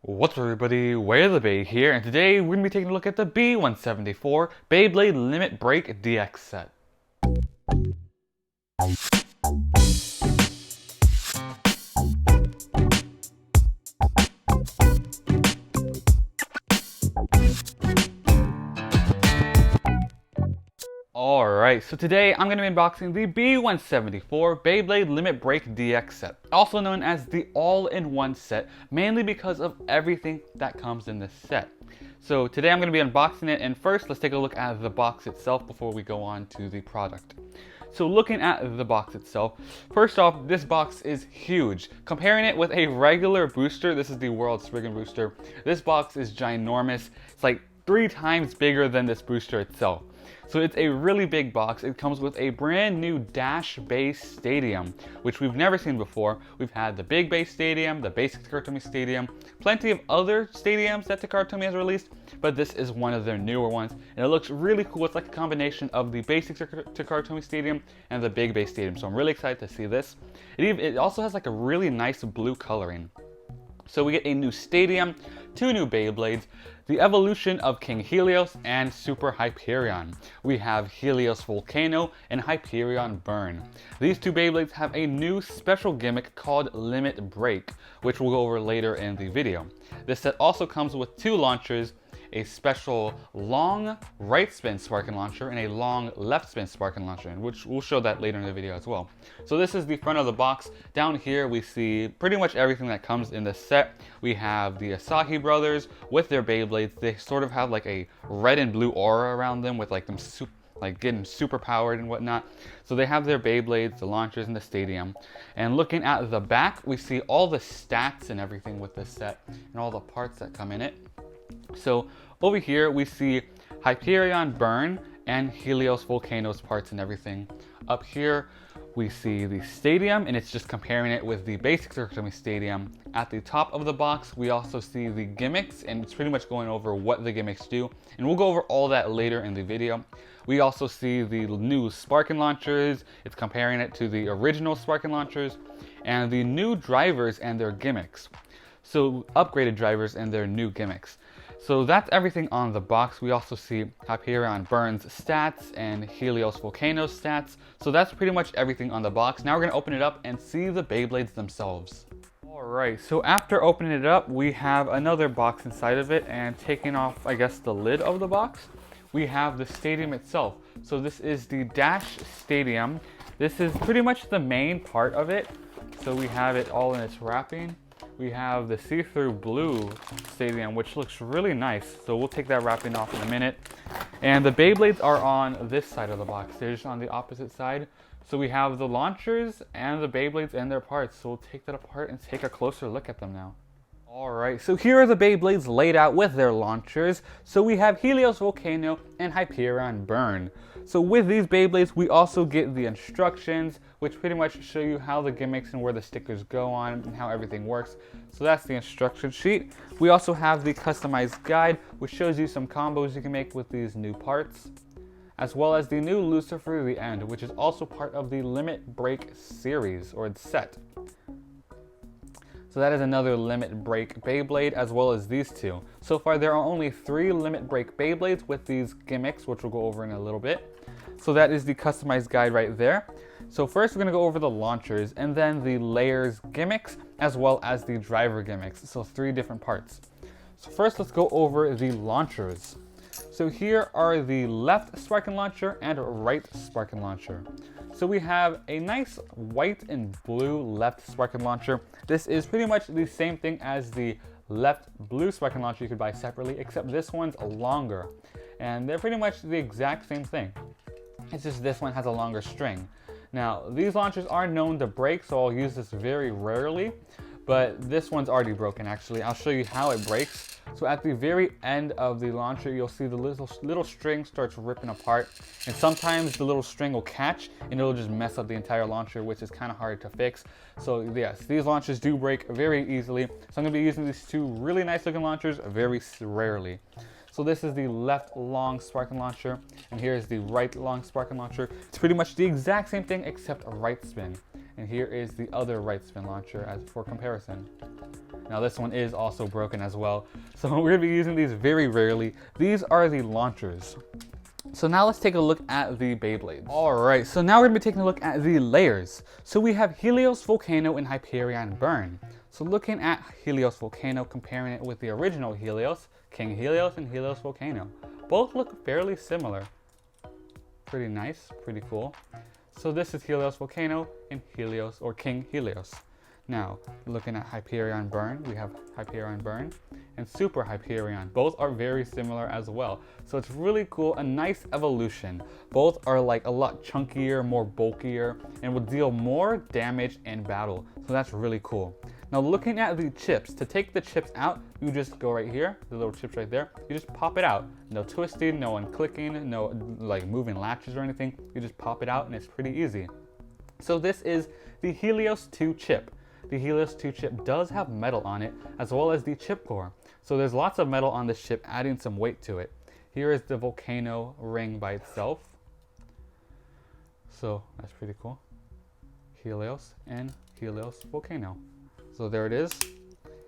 What's up everybody, WayoftheBey here, and today we're going to be taking a look at the B174 Beyblade Limit Break DX set. Alright, so today I'm going to be unboxing the B174 Beyblade Limit Break DX set, also known as the all-in-one set, mainly because of everything that comes in this set. So today I'm going to be unboxing it, and first let's take a look at the box itself before we go on to the product. So looking at the box itself, first off, this box is huge. Comparing it with a regular booster, this is the World Spriggan booster, this box is ginormous. It's like 3 times bigger than this booster itself. So it's a really big box. It comes with a brand new Dash Beystadium, which we've never seen before. We've had the Big Beystadium, the basic Takara Stadium, plenty of other stadiums that Takara has released, but this is one of their newer ones, and it looks really cool. It's like a combination of the basic Takara Stadium and the Big Beystadium, so I'm really excited to see this. It also has like a really nice blue coloring. So we get a new stadium, 2 new Beyblades, the evolution of King Helios and Super Hyperion. We have Helios Volcano and Hyperion Burn. These 2 Beyblades have a new special gimmick called Limit Break, which we'll go over later in the video. This set also comes with 2 launchers, a special long right spin sparking launcher and a long left spin sparking launcher, which we'll show that later in the video as well. So this is the front of the box. Down here we see pretty much everything that comes in the set. We have the Asahi brothers with their Beyblades. They sort of have like a red and blue aura around them with like them getting super powered and whatnot. So they have their Beyblades, the launchers, and the stadium. And looking at the back, we see all the stats and everything with this set and all the parts that come in it. So over here we see Hyperion Burn and Helios Volcano's parts and everything. Up here we see the stadium, and it's just comparing it with the basic Takara Stadium. At the top of the box we also see the gimmicks, and it's pretty much going over what the gimmicks do, and we'll go over all that later in the video. We also see the new sparking launchers. It's comparing it to the original sparking launchers, and the new drivers and their gimmicks. So upgraded drivers and their new gimmicks. So that's everything on the box. We also see Hyperion Burn's stats and Helios Volcano's stats. So that's pretty much everything on the box. Now we're going to open it up and see the Beyblades themselves. Alright, so after opening it up, we have another box inside of it, and taking off, I guess, the lid of the box, we have the stadium itself. So this is the Dash Beystadium. This is pretty much the main part of it. So we have it all in its wrapping. We have the see-through blue stadium, which looks really nice. So we'll take that wrapping off in a minute. And the Beyblades are on this side of the box. They're just on the opposite side. So we have the launchers and the Beyblades and their parts. So we'll take that apart and take a closer look at them now. Alright, so here are the Beyblades laid out with their launchers. So we have Helios Volcano and Hyperion Burn. So with these Beyblades, we also get the instructions, which pretty much show you how the gimmicks and where the stickers go on and how everything works. So that's the instruction sheet. We also have the customized guide, which shows you some combos you can make with these new parts, as well as the new Lucifer the End, which is also part of the Limit Break series, or set. So that is another Limit Break Beyblade, as well as these 2. So far there are only 3 Limit Break Beyblades with these gimmicks, which we'll go over in a little bit. So that is the customized guide right there. So first we're going to go over the launchers, and then the layers gimmicks, as well as the driver gimmicks. So 3 different parts. So first let's go over the launchers. So here are the left sparking launcher and right sparking launcher. So we have a nice white and blue left sparking launcher. This is pretty much the same thing as the left blue sparking launcher you could buy separately, except this one's longer. And they're pretty much the exact same thing. It's just this one has a longer string. Now, these launchers are known to break, so I'll use this very rarely, but this one's already broken actually. I'll show you how it breaks. So at the very end of the launcher, you'll see the little string starts ripping apart, and sometimes the little string will catch and it'll just mess up the entire launcher, which is kind of hard to fix. So yes, these launchers do break very easily. So I'm going to be using these 2 really nice looking launchers very rarely. So this is the left long sparking launcher, and here's the right long sparking launcher. It's pretty much the exact same thing except a right spin. and here is the other right spin launcher as for comparison. Now this one is also broken as well, so we're gonna be using these very rarely. These are the launchers. So now let's take a look at the Beyblades. Alright, so now we're gonna be taking a look at the layers. So we have Helios Volcano and Hyperion Burn. So looking at Helios Volcano, comparing it with the original Helios, King Helios and Helios Volcano. Both look fairly similar. Pretty nice, pretty cool. So this is Helios Volcano and Helios, or King Helios. Now, looking at Hyperion Burn, we have Hyperion Burn and Super Hyperion. Both are very similar as well. So it's really cool, a nice evolution. Both are like a lot chunkier, more bulkier, and will deal more damage in battle. So that's really cool. Now looking at the chips, to take the chips out, you just go right here, the little chips right there, you just pop it out. No twisting, no unclicking, no like moving latches or anything. You just pop it out and it's pretty easy. So this is the Helios 2 chip. The Helios 2 chip does have metal on it, as well as the chip core. So there's lots of metal on this chip, adding some weight to it. Here is the volcano ring by itself. So that's pretty cool. Helios and Helios Volcano. So there it is.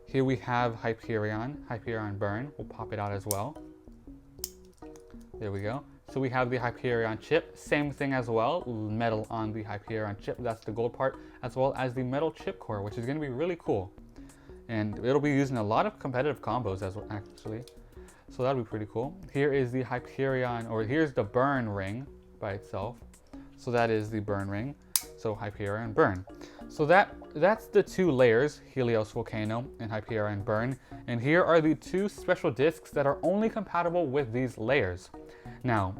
Here we have Hyperion Burn. We'll pop it out as well. There we go. So we have the Hyperion chip, same thing as well, metal on the Hyperion chip, that's the gold part, as well as the metal chip core, which is going to be really cool. And it'll be used in a lot of competitive combos as well, actually. So that'll be pretty cool. Here is the Hyperion, or here's the Burn ring by itself. So that is the Burn ring. So Hyperion Burn. So that's the two layers, Helios Volcano and Hyperion Burn. And here are the two special discs that are only compatible with these layers. Now,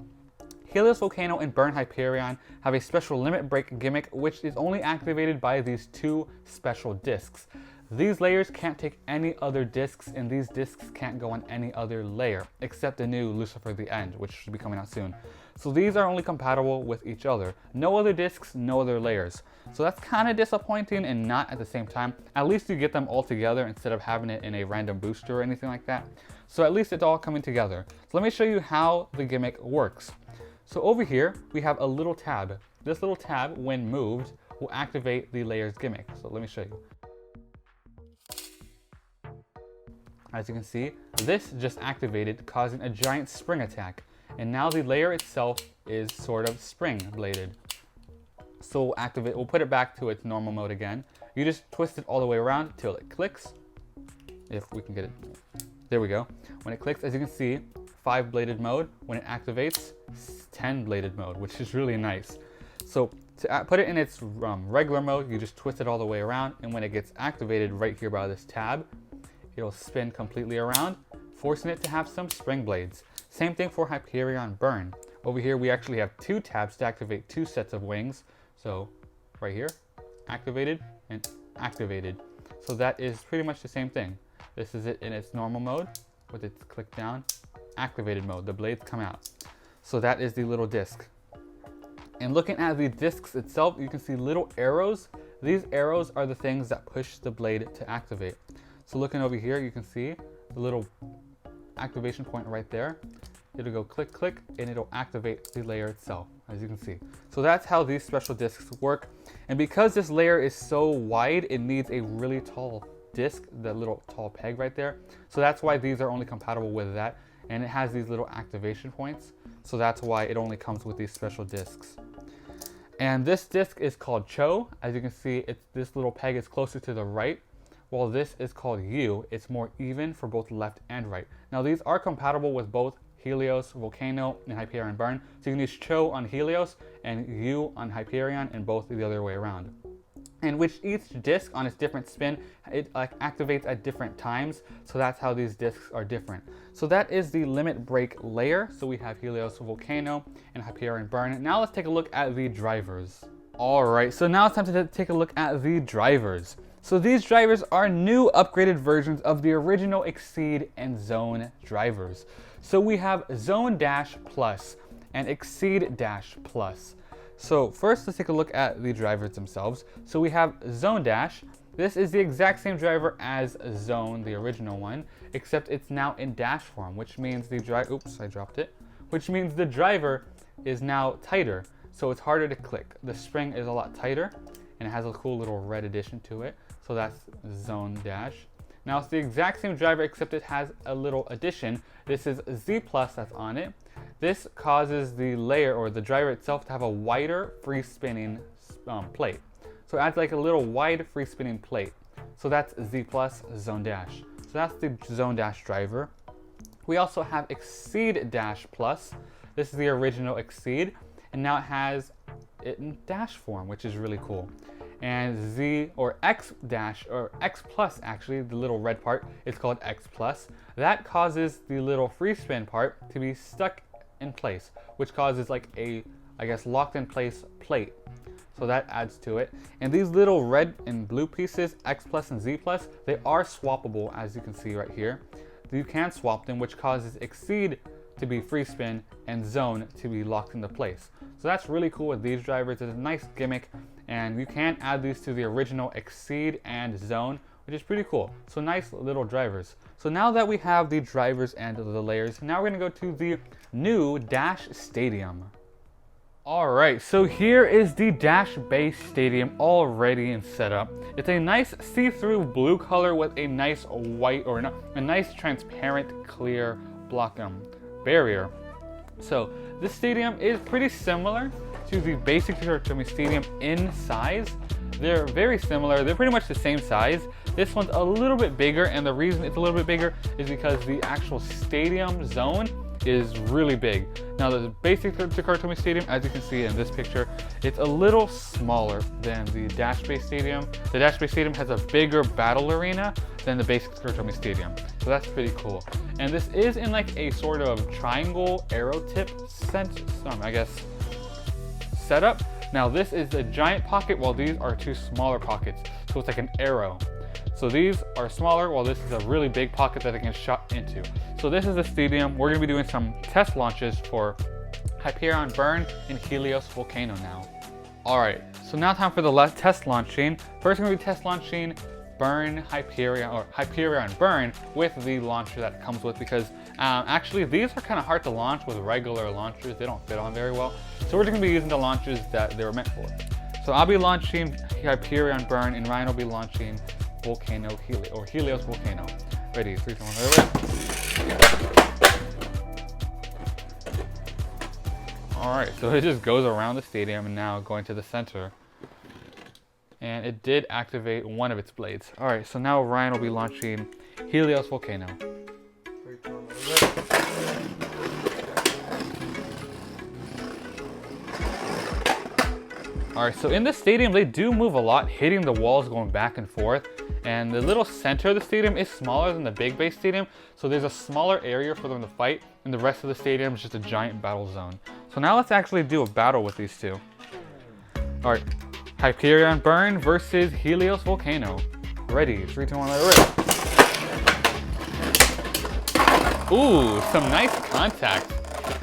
Helios Volcano and Burn Hyperion have a special limit break gimmick which is only activated by these two special discs. These layers can't take any other discs, and these discs can't go on any other layer except the new Lucifer the End, which should be coming out soon. So these are only compatible with each other. No other discs, no other layers. So that's kind of disappointing and not at the same time. At least you get them all together instead of having it in a random booster or anything like that. So at least it's all coming together. So let me show you how the gimmick works. So over here, we have a little tab. This little tab, when moved, will activate the layers gimmick. So let me show you. As you can see, this just activated, causing a giant spring attack. And now the layer itself is sort of spring bladed. So we'll put it back to its normal mode again. You just twist it all the way around till it clicks. If we can get it. There we go. When it clicks, as you can see, 5 bladed mode. When it activates, 10 bladed mode, which is really nice. So to put it in its regular mode, you just twist it all the way around. And when it gets activated right here by this tab, it'll spin completely around, forcing it to have some spring blades. Same thing for Hyperion Burn. Over here, we actually have 2 tabs to activate 2 sets of wings. So right here, activated and activated. So that is pretty much the same thing. This is it in its normal mode with its click down, activated mode. The blades come out. So that is the little disc. And looking at the discs itself, you can see little arrows. These arrows are the things that push the blade to activate. So looking over here, you can see the little activation point right there. It'll go click, click, and it'll activate the layer itself, as you can see. So that's how these special discs work. And because this layer is so wide, it needs a really tall disc, the little tall peg right there. So that's why these are only compatible with that. And it has these little activation points. So that's why it only comes with these special discs. And this disc is called Cho. As you can see, this little peg is closer to the right, while this is called U. It's more even for both left and right. Now these are compatible with both Helios Volcano and Hyperion Burn. So you can use Cho on Helios and U on Hyperion, and both the other way around. And which each disc on its different spin, it activates at different times. So that's how these discs are different. So that is the limit break layer. So we have Helios Volcano and Hyperion Burn. Now let's take a look at the drivers. All right, so now it's time to take a look at the drivers. So these drivers are new upgraded versions of the original Xceed and Zone drivers. So we have Zone Dash Plus and Xceed Dash Plus. So first, let's take a look at the drivers themselves. So we have Zone Dash. This is the exact same driver as Zone, the original one, except it's now in dash form, which means the which means the driver is now tighter. So it's harder to click. The spring is a lot tighter, and it has a cool little red addition to it. So that's Zone Dash. Now it's the exact same driver except it has a little addition. This is Z Plus that's on it. This causes the layer or the driver itself to have a wider free spinning plate. So it adds like a little wide free spinning plate. So that's Z Plus Zone Dash. So that's the Zone Dash driver. We also have Xceed Dash Plus. This is the original Xceed, and now it has it in dash form, which is really cool. And Z or X Dash or X Plus, actually, the little red part, is called X Plus. That causes the little free spin part to be stuck in place, which causes like a, I guess, locked in place plate. So that adds to it. And these little red and blue pieces, X Plus and Z Plus, they are swappable, as you can see right here. You can swap them, which causes Xceed to be free spin and Zone to be locked into place. So that's really cool with these drivers. It's a nice gimmick, and you can add these to the original Xceed and Zone, which is pretty cool. So nice little drivers. So now that we have the drivers and the layers, now we're gonna go to the new Dash Beystadium. Alright, so here is the Dash Beystadium all ready and set up. It's a nice see-through blue color with a nice white, or no, a nice transparent clear block barrier. So this stadium is pretty similar to the basic Toyotomi Stadium in size. They're very similar, they're pretty much the same size. This one's a little bit bigger, and the reason it's a little bit bigger is because the actual stadium zone is really big. Now the basic Toyotomi Stadium, as you can see in this picture, it's a little smaller than the Dash Beystadium. The Dash Beystadium has a bigger battle arena than the basic Toyotomi Stadium. So that's pretty cool. And this is in like a sort of triangle arrow tip I guess, setup. Now this is a giant pocket while these are two smaller pockets. So it's like an arrow. So these are smaller while this is a really big pocket that it can shot into. So this is the stadium. We're gonna be doing some test launches for Hyperion Burn and Helios Volcano now. All right, so now time for the last test launching. First we're gonna be test launching Burn Hyperion, or Hyperion Burn, with the launcher that it comes with, because actually these are kind of hard to launch with regular launchers. They don't fit on very well. So we're just gonna be using the launchers that they were meant for. So I'll be launching Hyperion Burn, and Ryan will be launching Helios Volcano. Ready, 3, 2, 1, Alright, so it just goes around the stadium and now going to the center. And it did activate one of its blades. Alright, so now Ryan will be launching Helios Volcano. 3, 2, 1, Alright, so in the stadium they do move a lot, hitting the walls, going back and forth. And the little center of the stadium is smaller than the big base stadium, so there's a smaller area for them to fight, and the rest of the stadium is just a giant battle zone. So now let's actually do a battle with these two. Alright, Hyperion Burn versus Helios Volcano. Ready, 3, 2, 1, let it rip. Ooh, some nice contact.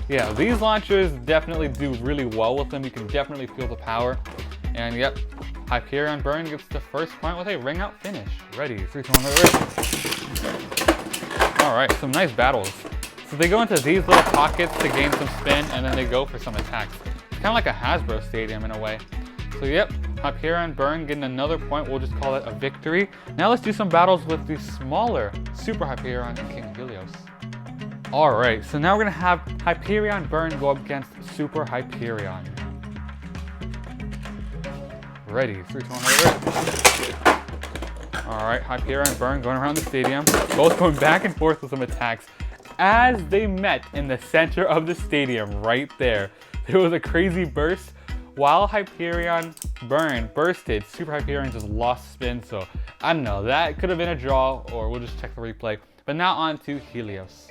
Yeah, these launchers definitely do really well with them. You can definitely feel the power. And yep, Hyperion Burn gets the first point with a ring out finish. Ready, 3, 2, 1, let it rip. Alright, some nice battles. So they go into these little pockets to gain some spin, and then they go for some attacks. It's kind of like a Hasbro stadium in a way. So yep, Hyperion Burn getting another point. We'll just call it a victory. Now let's do some battles with the smaller Super Hyperion and King Helios. Alright, so now we're going to have Hyperion Burn go up against Super Hyperion. Ready, 3, 2, 1, let it rip. Alright, Hyperion Burn going around the stadium, both going back and forth with some attacks. As they met in the center of the stadium, right there, there was a crazy burst. While Hyperion Burn bursted, Super Hyperion just lost spin, so I don't know, that could have been a draw, or we'll just check the replay. But now on to Helios.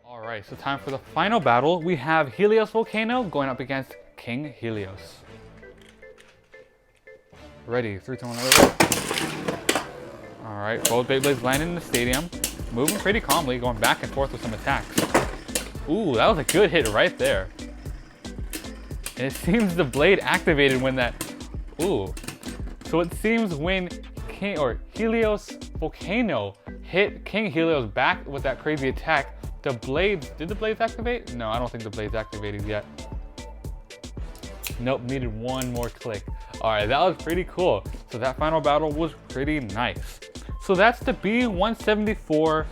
Alright, so time for the final battle. We have Helios Volcano going up against King Helios. Ready, 3, 2, 1, let it rip. Alright, both Beyblades landing in the stadium, moving pretty calmly, going back and forth with some attacks. Ooh, that was a good hit right there. And it seems the blade activated when that... Ooh. So it seems when Helios Volcano hit King Helios back with that crazy attack, the blades... Did the blades activate? No, I don't think the blades activated yet. Nope, needed one more click. All right, that was pretty cool. So that final battle was pretty nice. So that's the B174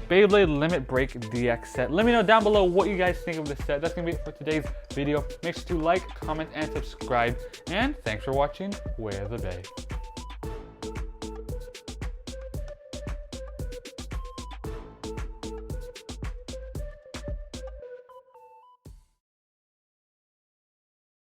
Beyblade Limit Break DX set. Let me know down below what you guys think of this set. That's gonna be it for today's video. Make sure to like, comment, and subscribe. And thanks for watching Way of the Bay.